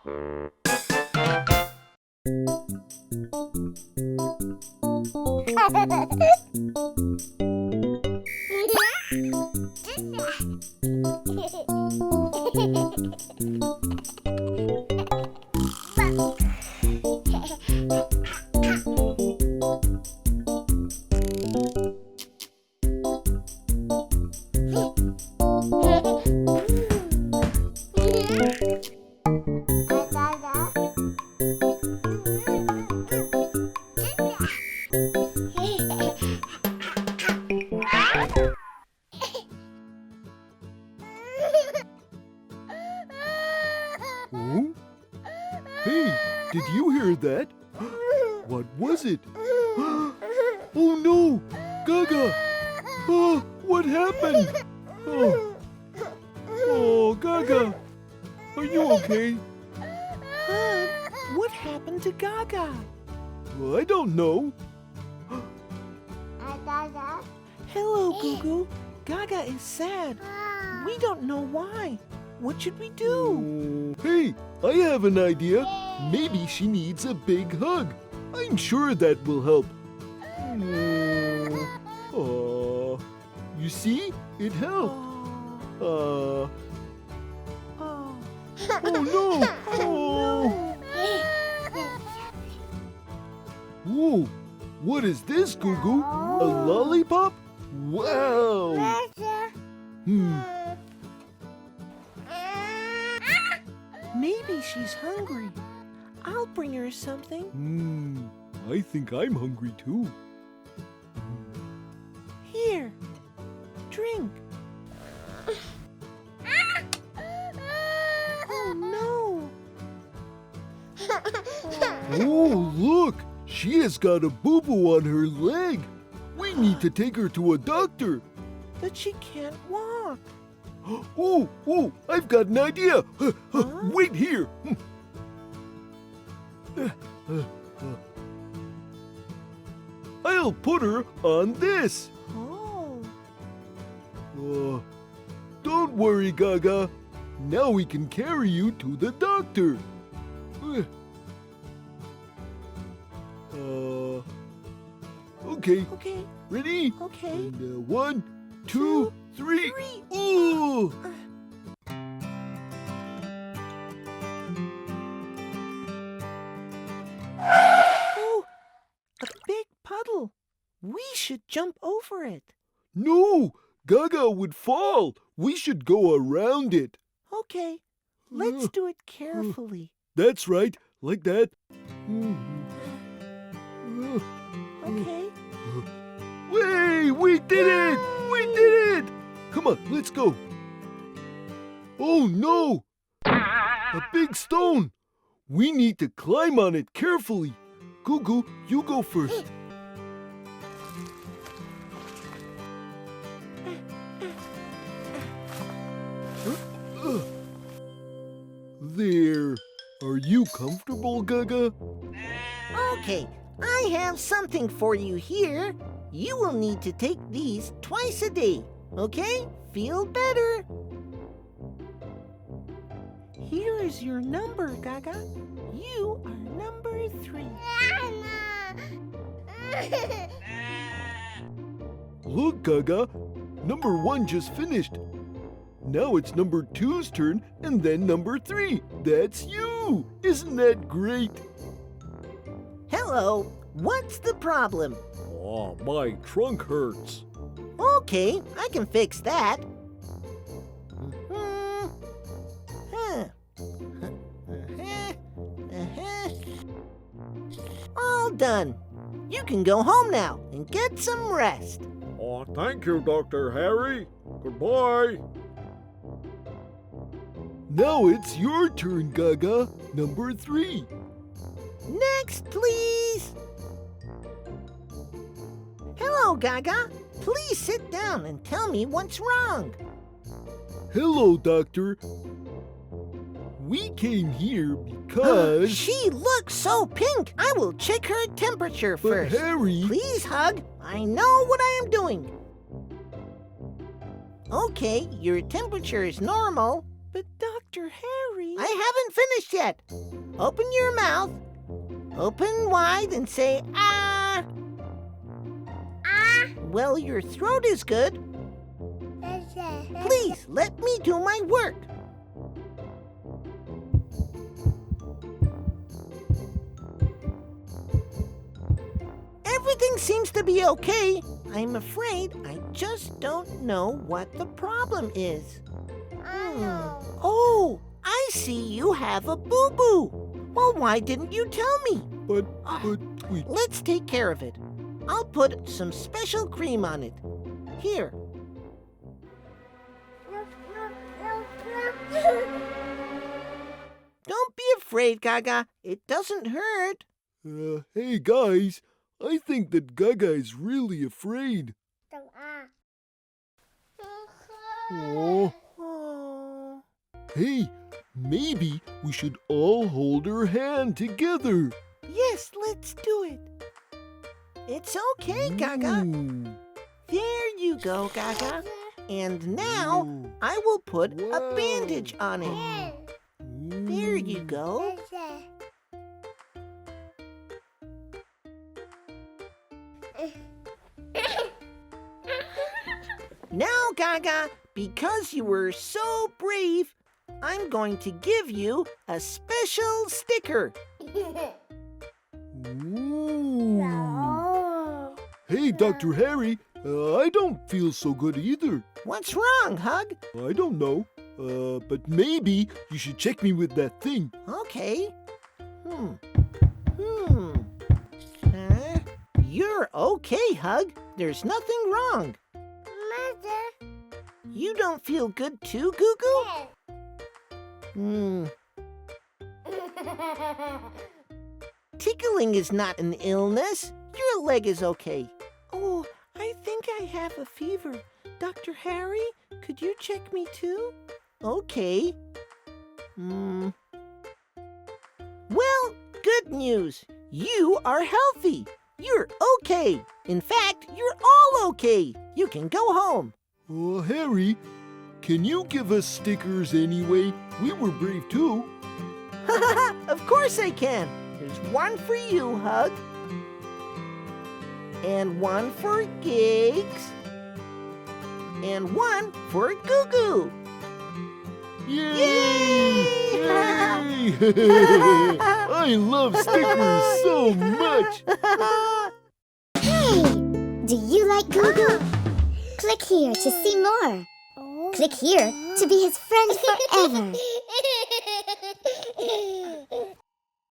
Oh? Hey, did you hear that? What was it? Oh no! Gaga! Oh, what happened? Oh, Gaga! Are you okay? Hon, what happened to Gaga? Well, I don't know. Hello, GooGoo. Gaga is sad. We don't know why. What should we do? Oh, hey, I have an idea. Maybe she needs a big hug. I'm sure that will help. Oh, you see? It helped. Oh, Oh no! Oh. Whoa! What is this, GooGoo? A lollipop? Wow! maybe she's hungry. I'll bring her something. I think I'm hungry too. Here, drink. Oh no! Oh, look! She has got a boo-boo on her leg. We need to take her to a doctor. But she can't walk. Oh, I've got an idea. Wait here. I'll put her on this. Oh. Don't worry, Gaga. Now we can carry you to the doctor. Okay. Okay. Ready? Okay. And, 1, 2, 3. Ooh! Oh, a big puddle. We should jump over it. No! Gaga would fall. We should go around it. Okay, let's do it carefully. That's right. Like that. Okay. Way! We did it! We did it! Come on, let's go. Oh no! A big stone! We need to climb on it carefully. GooGoo, you go first. There. Are you comfortable, Gaga? Okay, I have something for you here. You will need to take these twice a day, okay? Feel better. Here is your number, Gaga. You are number 3. Look, Gaga. Number 1 just finished. Now it's number 2's turn, and then number 3. That's you! Isn't that great? Hello, what's the problem? Oh, my trunk hurts. Okay, I can fix that. All done. You can go home now and get some rest. Oh, thank you, Dr. Harry. Goodbye. Now it's your turn, Gaga. Number 3. Next, please. Hello, Gaga. Please sit down and tell me what's wrong. Hello, Doctor. We came here because... She looks so pink. I will check her temperature But first. Harry... Please hug. I know what I am doing. Okay, your temperature is normal. But Dr. Harry... I haven't finished yet. Open your mouth. Open wide and say, ah. Ah. Well, your throat is good. Please, let me do my work. Everything seems to be okay. I'm afraid I just don't know what the problem is. Oh, I see you have a boo-boo. Well, why didn't you tell me? But we... Let's take care of it. I'll put some special cream on it. Here. Don't be afraid, Gaga. It doesn't hurt. Hey, guys. I think that Gaga is really afraid. Oh. Oh. Hey, maybe we should all hold her hand together. Yes, let's do it. It's okay, Gaga. Ooh. There you go, Gaga. And now Ooh. I will put a Wow. bandage on it. There you go. Now, Gaga, because you were so brave, I'm going to give you a special sticker. Ooh. Hey, Dr. Harry, I don't feel so good either. What's wrong, Hug? I don't know. But maybe you should check me with that thing. Okay. You're okay, Hug. There's nothing wrong. Mother. You don't feel good too, GooGoo? Tickling is not an illness. Your leg is okay. Oh, I think I have a fever. Dr. Harry, could you check me too? Okay. Well, good news. You are healthy. You're okay. In fact, you're all okay. You can go home. Harry, can you give us stickers anyway? We were brave too. Of course I can. There's one for you, Hug. And one for Gigs. And one for GooGoo. Yay! Yay! I love stickers so much. Hey, do you like GooGoo? Click here to see more. Click here to be his friend forever.